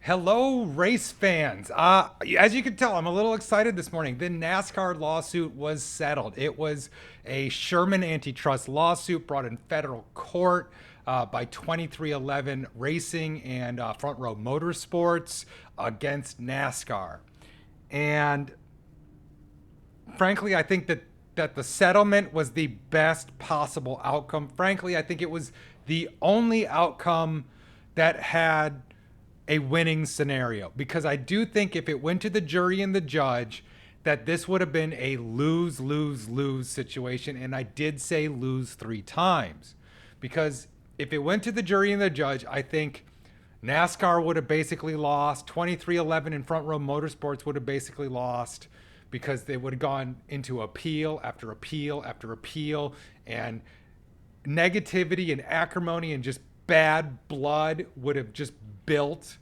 Hello, race fans. As you can tell, I'm a little excited this morning. The NASCAR lawsuit was settled. It was a Sherman antitrust lawsuit brought in federal court by 2311 Racing and Front Row Motorsports against NASCAR. And frankly, I think that the settlement was the best possible outcome. Frankly, I think it was the only outcome that had a winning scenario, because I do think if it went to the jury and the judge, that this would have been a lose lose lose situation. And I did say lose three times, because if it went to the jury and the judge, I think NASCAR would have basically lost. 2311 and Front Row Motorsports would have basically lost, because they would have gone into appeal after appeal after appeal, and negativity and acrimony and just bad blood would have just built.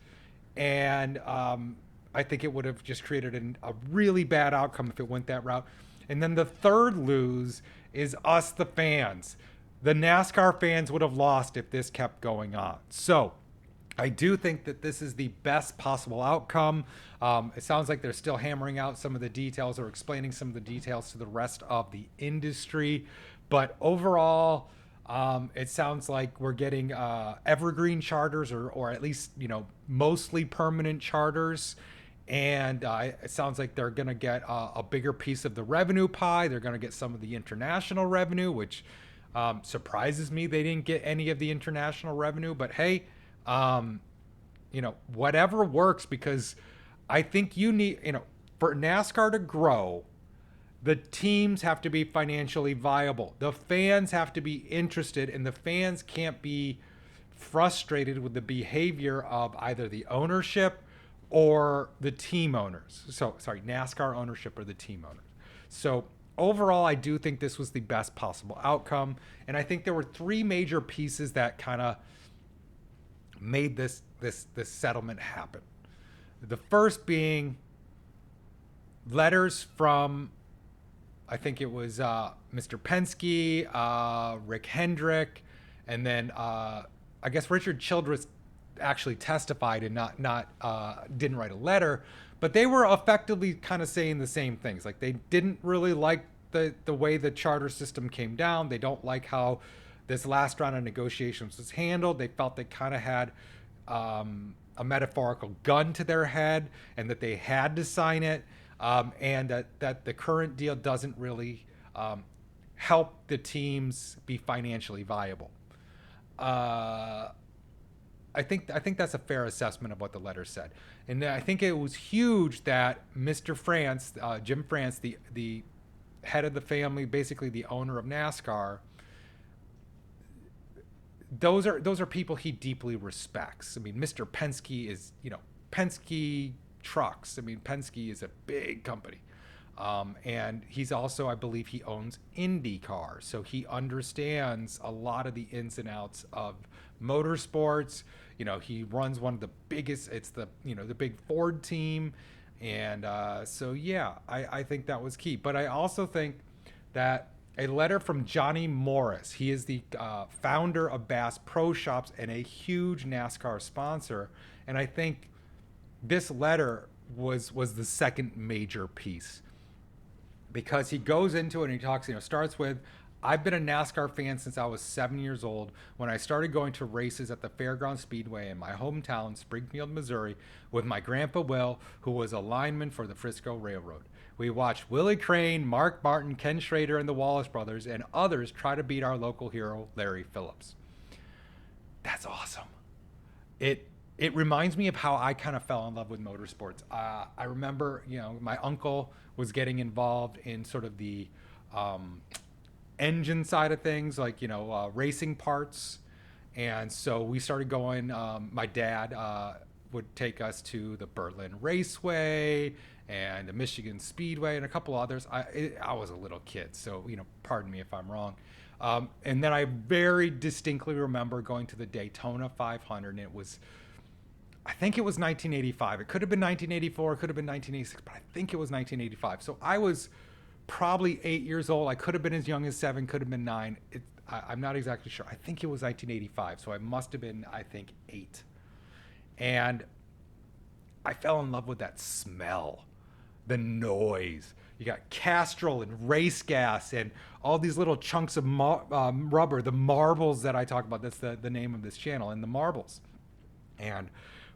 And I think it would have just created a really bad outcome if it went that route. And then the third lose is us, the fans. The NASCAR fans would have lost if this kept going on. So I do think that this is the best possible outcome. It sounds like they're still hammering out some of the details or explaining some of the details to the rest of the industry. But overall, it sounds like we're getting evergreen charters, or at least, mostly permanent charters. And it sounds like they're going to get a bigger piece of the revenue pie. They're going to get some of the international revenue, which surprises me. They didn't get any of the international revenue. But hey, whatever works, because I think you need, for NASCAR to grow, the teams have to be financially viable. The fans have to be interested, and the fans can't be frustrated with the behavior of either the ownership or the team owners. So, sorry, NASCAR ownership or the team owners. So, overall, I do think this was the best possible outcome. And I think there were three major pieces that kind of made this settlement happen. The first being letters from, I think it was Mr. Penske, Rick Hendrick, and then I guess Richard Childress actually testified and not didn't write a letter, but they were effectively kind of saying the same things. Like, they didn't really like the way the charter system came down. They don't like how this last round of negotiations was handled. They felt they kind of had a metaphorical gun to their head, and that they had to sign it. And that the current deal doesn't really help the teams be financially viable. I think that's a fair assessment of what the letter said. And I think it was huge that Mr. France, Jim France, the head of the family, basically the owner of NASCAR, those are people he deeply respects. I mean, Mr. Penske is, Penske trucks. I mean, Penske is a big company. And he's also, I believe he owns IndyCar. So he understands a lot of the ins and outs of motorsports. He runs one of the biggest, it's the big Ford team. And so, yeah, I think that was key. But I also think that a letter from Johnny Morris, he is the founder of Bass Pro Shops and a huge NASCAR sponsor. And I think this letter was the second major piece, because he goes into it and he talks, starts with, I've been a NASCAR fan since I was 7 years old, when I started going to races at the Fairground Speedway in my hometown, Springfield, Missouri, with my grandpa Will, who was a lineman for the Frisco Railroad. We watched Willie Crane, Mark Martin, Ken Schrader, and the Wallace brothers, and others try to beat our local hero, Larry Phillips. That's awesome. It reminds me of how I kind of fell in love with motorsports. I remember, my uncle was getting involved in sort of the engine side of things, like, racing parts. And so we started going, my dad would take us to the Berlin Raceway and the Michigan Speedway and a couple others. I was a little kid, so, pardon me if I'm wrong. And then I very distinctly remember going to the Daytona 500, and I think it was 1985. It could have been 1984. It could have been 1986, but I think it was 1985. So I was probably 8 years old. I could have been as young as 7, could have been 9. I'm not exactly sure. I think it was 1985. So I must have been, 8. And I fell in love with that smell, the noise. You got Castrol and race gas and all these little chunks of rubber, the marbles that I talk about. That's the name of this channel, and the marbles. And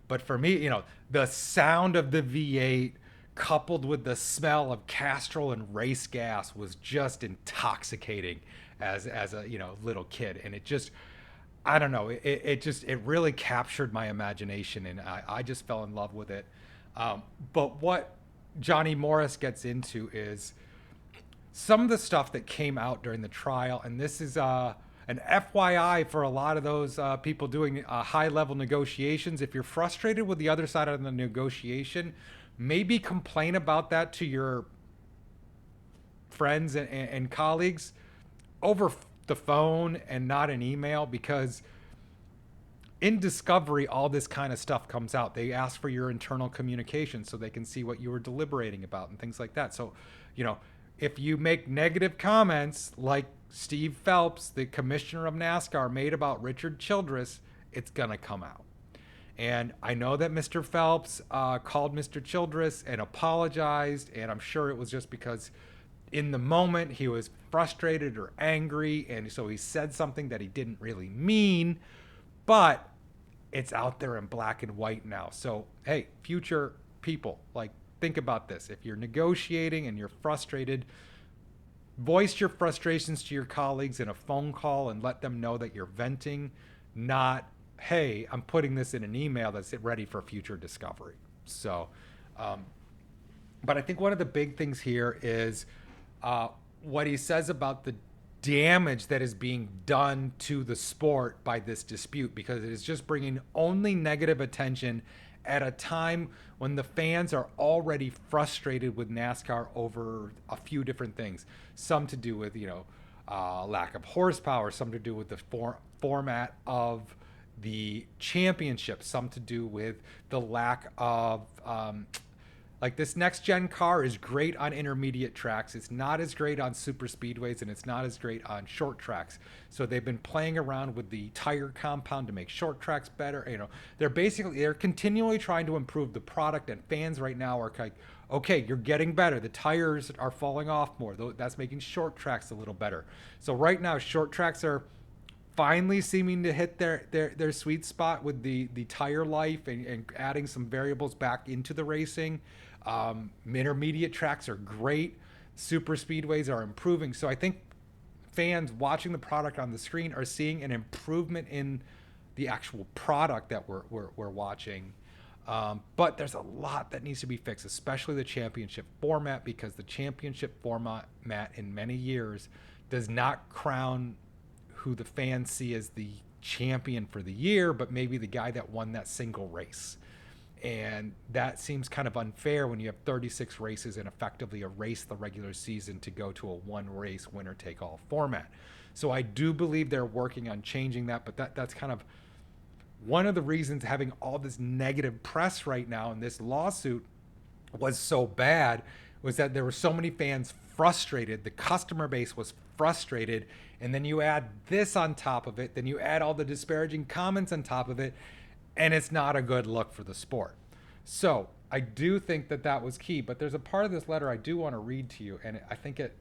but for me, the sound of the V8 coupled with the smell of Castrol and race gas was just intoxicating as a little kid. And it just, I don't know, it really captured my imagination, and I just fell in love with it. But what Johnny Morris gets into is some of the stuff that came out during the trial, and this is an FYI for a lot of those people doing high-level negotiations. If you're frustrated with the other side of the negotiation, maybe complain about that to your friends and colleagues over the phone and not an email, because in discovery, all this kind of stuff comes out. They ask for your internal communication so they can see what you were deliberating about and things like that. So, if you make negative comments like Steve Phelps, the commissioner of NASCAR, made about Richard Childress, it's going to come out. And I know that Mr. Phelps called Mr. Childress and apologized, and I'm sure it was just because in the moment he was frustrated or angry, and so he said something that he didn't really mean, but it's out there in black and white now. So, hey, future people, think about this. If you're negotiating and you're frustrated, voice your frustrations to your colleagues in a phone call and let them know that you're venting, not, hey, I'm putting this in an email that's ready for future discovery. So, but I think one of the big things here is what he says about the damage that is being done to the sport by this dispute, because it is just bringing only negative attention at a time when the fans are already frustrated with NASCAR over a few different things. Some to do with, lack of horsepower, some to do with the format of the championship, some to do with the lack of, this next gen car is great on intermediate tracks. It's not as great on super speedways, and it's not as great on short tracks. So they've been playing around with the tire compound to make short tracks better. They're continually trying to improve the product, and fans right now are like, okay, you're getting better. The tires are falling off more. That's making short tracks a little better. So right now, short tracks are finally seeming to hit their sweet spot with the tire life and adding some variables back into the racing. Intermediate tracks are great. Super speedways are improving. So I think fans watching the product on the screen are seeing an improvement in the actual product that we're watching. But there's a lot that needs to be fixed, especially the championship format, because the championship format in many years does not crown who the fans see as the champion for the year, but maybe the guy that won that single race. And that seems kind of unfair when you have 36 races and effectively erase the regular season to go to a one race winner take all format. So I do believe they're working on changing that, but that's kind of one of the reasons having all this negative press right now in this lawsuit was so bad, was that there were so many fans frustrated. The customer base was frustrated. And then you add this on top of it, then you add all the disparaging comments on top of it, and it's not a good look for the sport. So I do think that was key, but there's a part of this letter I do want to read to you, and I think it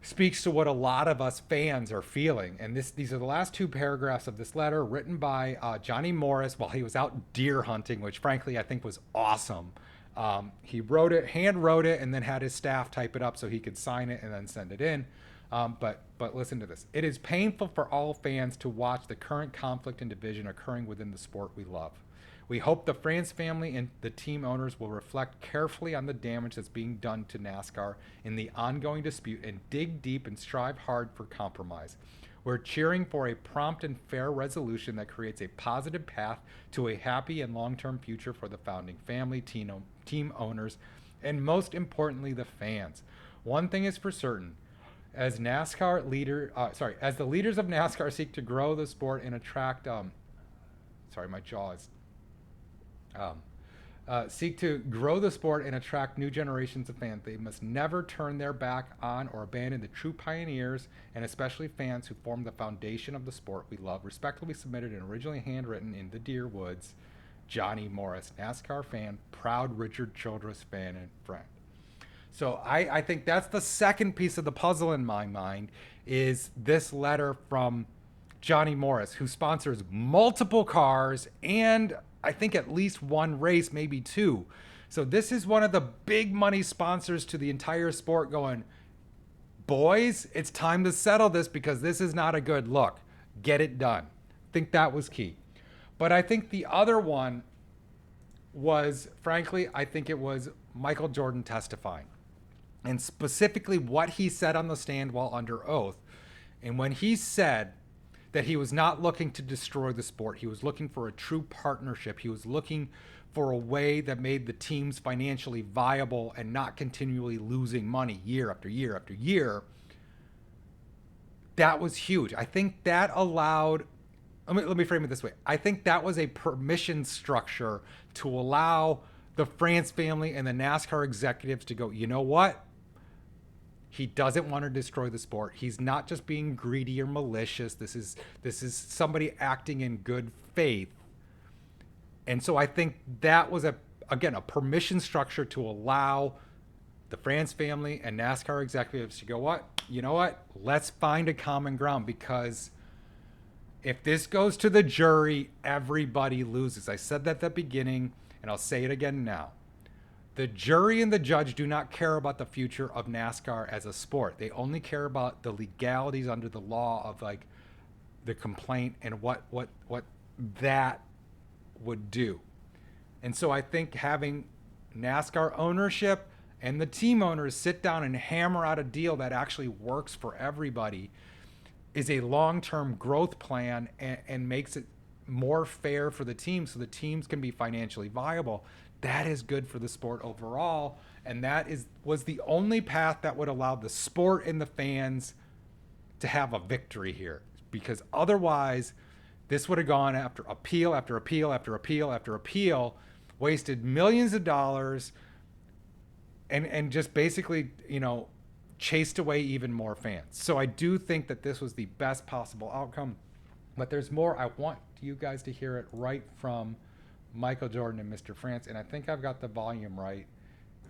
speaks to what a lot of us fans are feeling. And these are the last two paragraphs of this letter, written by Johnny Morris while he was out deer hunting, which frankly I think was awesome. He hand wrote it, and then had his staff type it up so he could sign it and then send it in. But listen to this. It is painful for all fans to watch the current conflict and division occurring within the sport we love. We hope the France family and the team owners will reflect carefully on the damage that's being done to NASCAR in the ongoing dispute and dig deep and strive hard for compromise. We're cheering for a prompt and fair resolution that creates a positive path to a happy and long-term future for the founding family, team owners, and most importantly, the fans. One thing is for certain. As the leaders of NASCAR seek to grow the sport and attract, seek to grow the sport and attract new generations of fans, they must never turn their back on or abandon the true pioneers, and especially fans who form the foundation of the sport we love. Respectfully submitted and originally handwritten in the Deer Woods, Johnny Morris, NASCAR fan, proud Richard Childress fan and friend. So I think that's the second piece of the puzzle in my mind, is this letter from Johnny Morris, who sponsors multiple cars and I think at least one race, maybe two. So this is one of the big money sponsors to the entire sport going, boys, it's time to settle this because this is not a good look. Get it done. I think that was key. But I think the other one was, frankly, I think it was Michael Jordan testifying. And specifically what he said on the stand while under oath. And when he said that he was not looking to destroy the sport, he was looking for a true partnership. He was looking for a way that made the teams financially viable and not continually losing money year after year after year. That was huge. I think that allowed, let me frame it this way. I think that was a permission structure to allow the France family and the NASCAR executives to go, you know what? He doesn't want to destroy the sport. He's not just being greedy or malicious. This is somebody acting in good faith. And so I think that was a permission structure to allow the France family and NASCAR executives to go, what? You know what? Let's find a common ground, because if this goes to the jury, everybody loses. I said that at the beginning, and I'll say it again now. The jury and the judge do not care about the future of NASCAR as a sport. They only care about the legalities under the law of like the complaint and what that would do. And so I think having NASCAR ownership and the team owners sit down and hammer out a deal that actually works for everybody is a long-term growth plan and makes it more fair for the teams so the teams can be financially viable. That is good for the sport overall, and that was the only path that would allow the sport and the fans to have a victory here, because otherwise this would have gone after appeal after appeal after appeal after appeal, wasted millions of dollars, and just basically, chased away even more fans. So I do think that this was the best possible outcome, but there's more. I want you guys to hear it right from Michael Jordan and Mr. France, and I think I've got the volume right.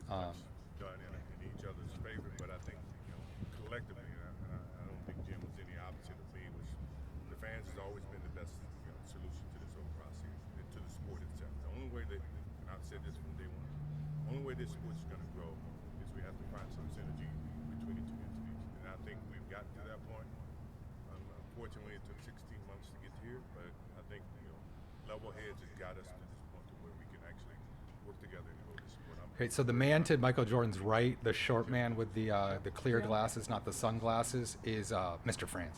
Done in each other's favor, but I think collectively, I don't think Jim was any opposite of me. The fans has always been the best solution to this whole process, to the sport itself. The only way that, and I've said this from day one, the only way this sport is going to grow is we have to find some synergy between the two entities, and I think we've gotten to that point. Unfortunately, it took 16 months to get here, but I think level heads has got us to this point to where we can actually work together and grow this sport. Okay, so the man to Michael Jordan's right, the short man with the clear glasses, not the sunglasses, is Mr. France.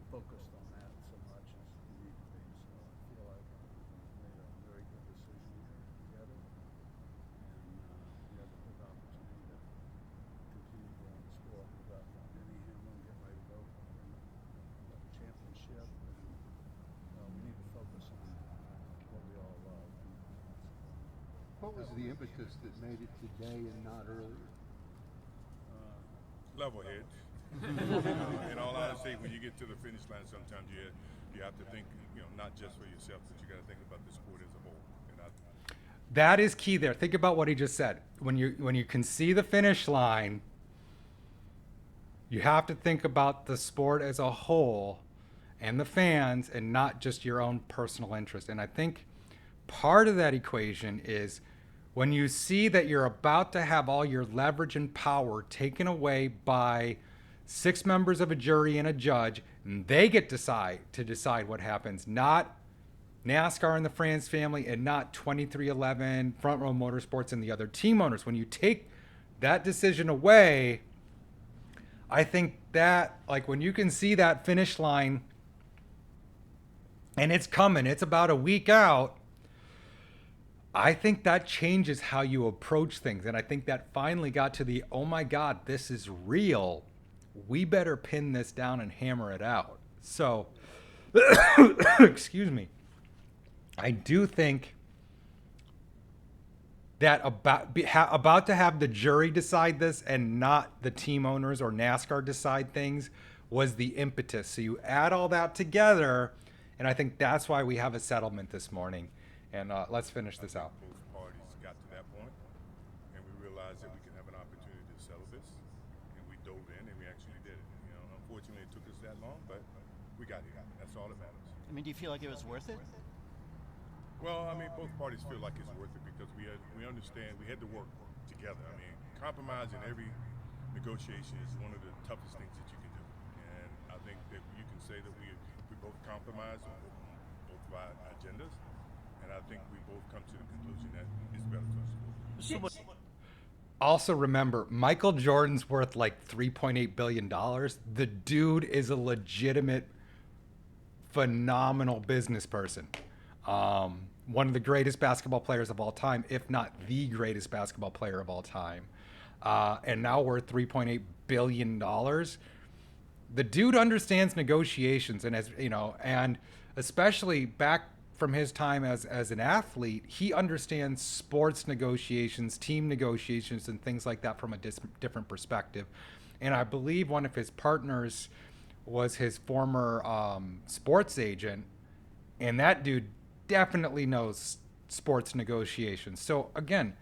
Focused on that so much as we need to be. So I feel like we made a very good decision together, and we have a good opportunity to continue growing the sport. We've got Denny Hamlin getting ready to go for the championship, and we need to focus on what we all love. What was the impetus that made it today and not earlier? Level heads. In all honesty, when you get to the finish line, sometimes you have to think, not just for yourself, but you got to think about the sport as a whole. That is key there. Think about what he just said. When you can see the finish line, you have to think about the sport as a whole and the fans, and not just your own personal interest. And I think part of that equation is when you see that you're about to have all your leverage and power taken away by 6 members of a jury and a judge, and they get to decide what happens, not NASCAR and the France family, and not 2311, Front Row Motorsports, and the other team owners. When you take that decision away, I think that, like, when you can see that finish line and it's coming, it's about a week out, I think that changes how you approach things. And I think that finally got to the, oh my God, this is real. We better pin this down and hammer it out. So, excuse me. I do think that about to have the jury decide this and not the team owners or NASCAR decide things was the impetus. So you add all that together, and I think that's why we have a settlement this morning. And let's finish this out. Both parties got to that point, and we realized that we could have an opportunity to settle this, and we dove in and we actually did it. You know, unfortunately, it took us that long, but we got here. That's all that matters. I mean, do you feel like it was worth it? Well, I mean, both parties feel like it's worth it because we understand we had to work together. I mean, compromise in every negotiation is one of the toughest things that you can do. And I think that you can say that we both compromised on both of our agendas, and I think we both come to the conclusion that it's better for us to move. Also remember, Michael Jordan's worth like $3.8 billion. The dude is a legitimate, phenomenal business person. One of the greatest basketball players of all time, if not the greatest basketball player of all time. And now worth $3.8 billion. The dude understands negotiations, and as you know, and especially back from his time as an athlete, he understands sports negotiations, team negotiations, and things like that from a different perspective. And I believe one of his partners was his former sports agent, and that dude definitely knows sports negotiations. So again,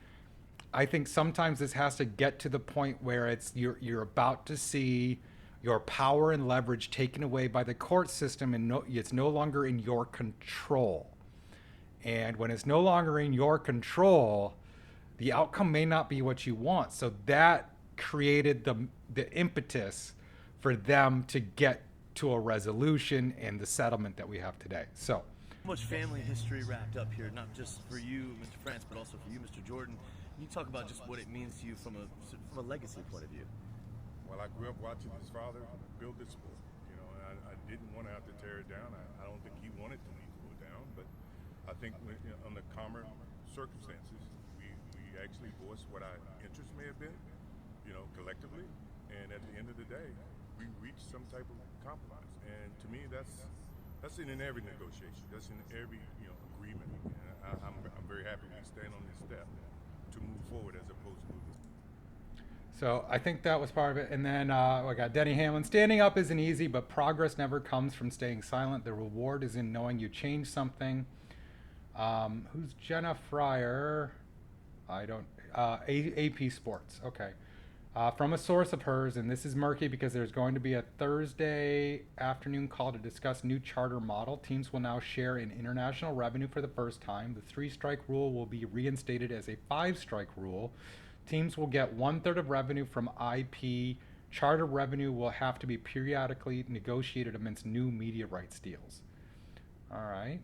I think sometimes this has to get to the point where it's you're about to see your power and leverage taken away by the court system, and it's no longer in your control. And when it's no longer in your control, the outcome may not be what you want. So that created the impetus for them to get to a resolution and the settlement that we have today. So Much family history wrapped up here, not just for you, Mr. France, but also for you, Mr. Jordan. Can you talk about just what it means to you from a legacy point of view? Well, I grew up watching his father build this sport, you know, and I didn't want to have to tear it down. I don't think he wanted to pull it down, but I think under calmer circumstances, we actually voiced what our interests may have been, you know, collectively, and at the end of the day, we reached some type of compromise. And to me, that's in every negotiation. That's in every agreement. And I'm very happy we stand on this step to move forward as opposed to moving. So I think that was part of it. And then I got Denny Hamlin. Standing up isn't easy, but progress never comes from staying silent. The reward is in knowing you changed something. Who's Jenna Fryer? I don't. AP Sports. Okay. From a source of hers, and this is murky because there's going to be a Thursday afternoon call to discuss new charter model. Teams will now share in international revenue for the first time. The 3-strike rule will be reinstated as a 5-strike rule. Teams will get 1/3 of revenue from IP. Charter revenue will have to be periodically negotiated amidst new media rights deals. All right.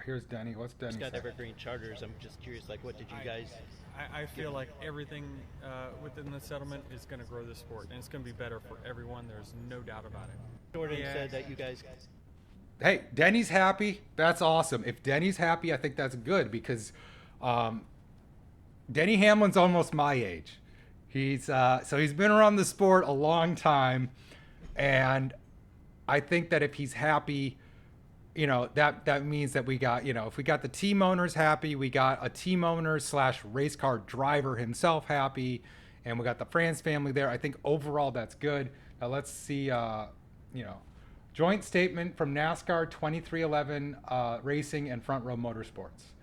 Here's Denny. What's Denny Just got say? evergreen charters. I'm just curious, like, what did you guys? I feel like everything within the settlement is going to grow the sport, and it's going to be better for everyone. There's no doubt about it. Jordan said that you guys. Hey, Denny's happy. That's awesome. If Denny's happy, I think that's good because Denny Hamlin's almost my age. He's been around the sport a long time, and I think that if he's happy, that means that we got, if we got the team owners happy, we got a team owner / race car driver himself happy, and we got the France family there. I think overall that's good. Now let's see, joint statement from NASCAR 2311 Racing and Front Row Motorsports.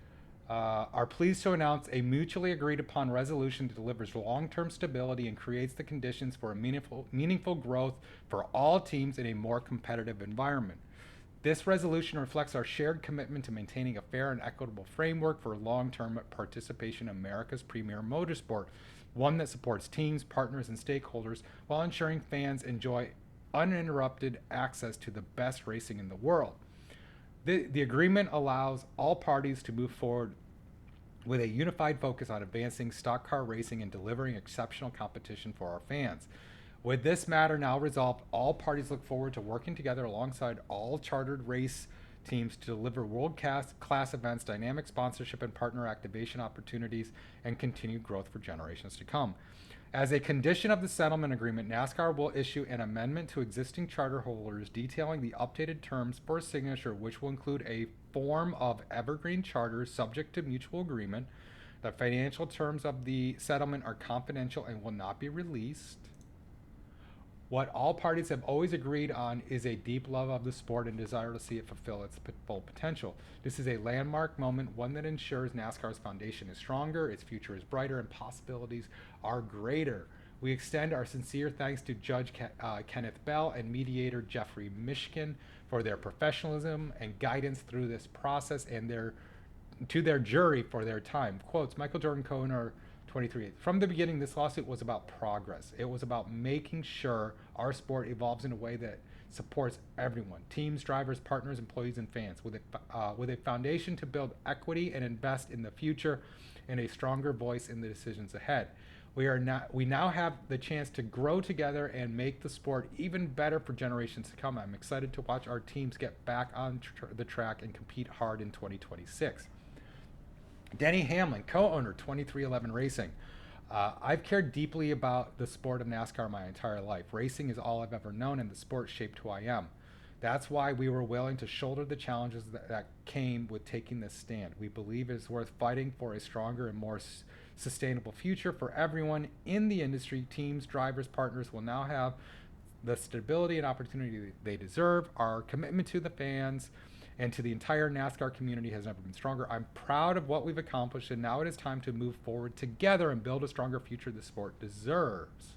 Are pleased to announce a mutually agreed upon resolution that delivers long-term stability and creates the conditions for a meaningful growth for all teams in a more competitive environment. This resolution reflects our shared commitment to maintaining a fair and equitable framework for long-term participation in America's premier motorsport, one that supports teams, partners, and stakeholders while ensuring fans enjoy uninterrupted access to the best racing in the world. The agreement allows all parties to move forward with a unified focus on advancing stock car racing and delivering exceptional competition for our fans. With this matter now resolved, all parties look forward to working together alongside all chartered race teams to deliver world-class events, dynamic sponsorship and partner activation opportunities, and continued growth for generations to come. As a condition of the settlement agreement, NASCAR will issue an amendment to existing charter holders detailing the updated terms for signature, which will include a form of evergreen charters subject to mutual agreement. The financial terms of the settlement are confidential and will not be released. What all parties have always agreed on is a deep love of the sport and desire to see it fulfill its full potential. This is a landmark moment, one that ensures NASCAR's foundation is stronger, its future is brighter, and possibilities are greater. We extend our sincere thanks to Judge Kenneth Bell and mediator Jeffrey Mishkin for their professionalism and guidance through this process, and to their jury for their time. Quotes, Michael Jordan, co-owner, 23. From the beginning, this lawsuit was about progress. It was about making sure our sport evolves in a way that supports everyone, teams, drivers, partners, employees, and fans, with a foundation to build equity and invest in the future and a stronger voice in the decisions ahead. We now have the chance to grow together and make the sport even better for generations to come. I'm excited to watch our teams get back on the track and compete hard in 2026. Denny Hamlin, co-owner, 2311 Racing. I've cared deeply about the sport of NASCAR my entire life. Racing is all I've ever known, and the sport shaped who I am. That's why we were willing to shoulder the challenges that came with taking this stand. We believe it is worth fighting for a stronger and more sustainable future for everyone in the industry. Teams, drivers, partners will now have the stability and opportunity they deserve. Our commitment to the fans and to the entire NASCAR community has never been stronger. I'm proud of what we've accomplished, and now it is time to move forward together and build a stronger future the sport deserves.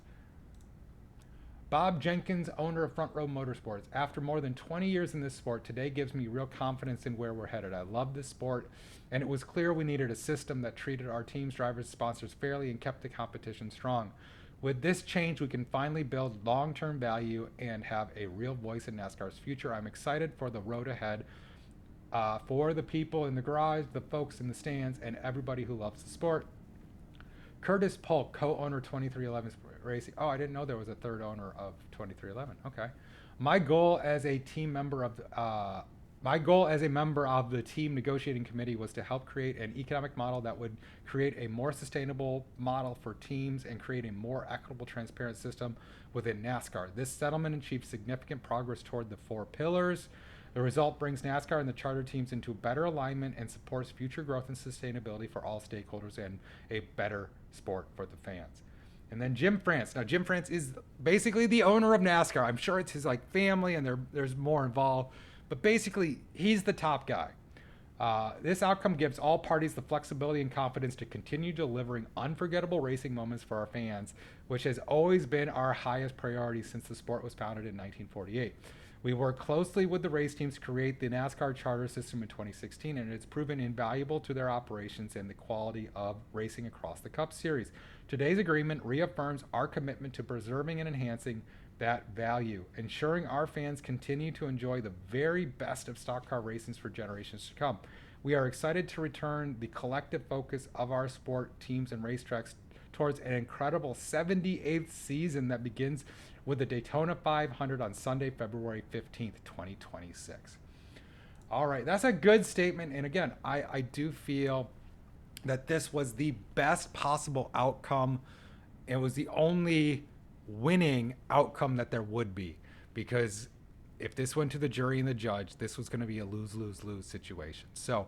Bob Jenkins, owner of Front Row Motorsports. After more than 20 years in this sport, today gives me real confidence in where we're headed. I love this sport, and it was clear we needed a system that treated our teams, drivers, sponsors fairly and kept the competition strong. With this change, we can finally build long-term value and have a real voice in NASCAR's future. I'm excited for the road ahead. For the people in the garage, the folks in the stands, and everybody who loves the sport. Curtis Polk, co-owner 2311 Racing. Oh, I didn't know there was a third owner of 2311. Okay. My goal as a member of the team negotiating committee was to help create an economic model that would create a more sustainable model for teams and create a more equitable, transparent system within NASCAR. This settlement achieved significant progress toward the 4 pillars. The result brings NASCAR and the charter teams into better alignment and supports future growth and sustainability for all stakeholders and a better sport for the fans. And then Jim France. Now, Jim France is basically the owner of NASCAR. I'm sure it's his family, and there's more involved, but basically he's the top guy. This outcome gives all parties the flexibility and confidence to continue delivering unforgettable racing moments for our fans, which has always been our highest priority since the sport was founded in 1948. We worked closely with the race teams to create the NASCAR charter system in 2016, and it's proven invaluable to their operations and the quality of racing across the Cup Series. Today's agreement reaffirms our commitment to preserving and enhancing that value, ensuring our fans continue to enjoy the very best of stock car racing for generations to come. We are excited to return the collective focus of our sport, teams, and racetracks towards an incredible 78th season that begins with the Daytona 500 on Sunday, February 15th, 2026. All right, that's a good statement. And again, I do feel that this was the best possible outcome. It was the only winning outcome that there would be, because if this went to the jury and the judge, this was going to be a lose-lose-lose situation. So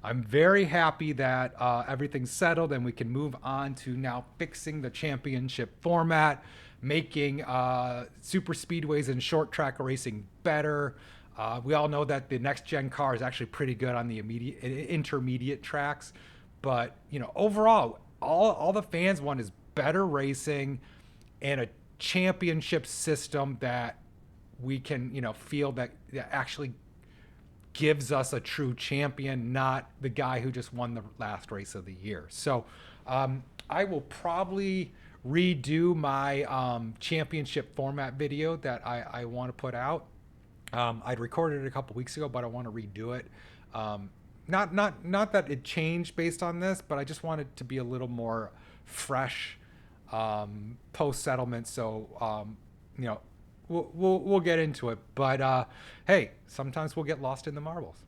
I'm very happy that everything's settled and we can move on to now fixing the championship format, making super speedways and short track racing better. We all know that the next gen car is actually pretty good on the intermediate tracks, but overall, all the fans want is better racing and a championship system that we can feel that actually gives us a true champion, not the guy who just won the last race of the year. So I will probably redo my championship format video that I want to put out. I'd recorded it a couple weeks ago, but I want to redo it. Not that it changed based on this, but I just want it to be a little more fresh post settlement. So we'll get into it. But hey, sometimes we'll get lost in the marbles.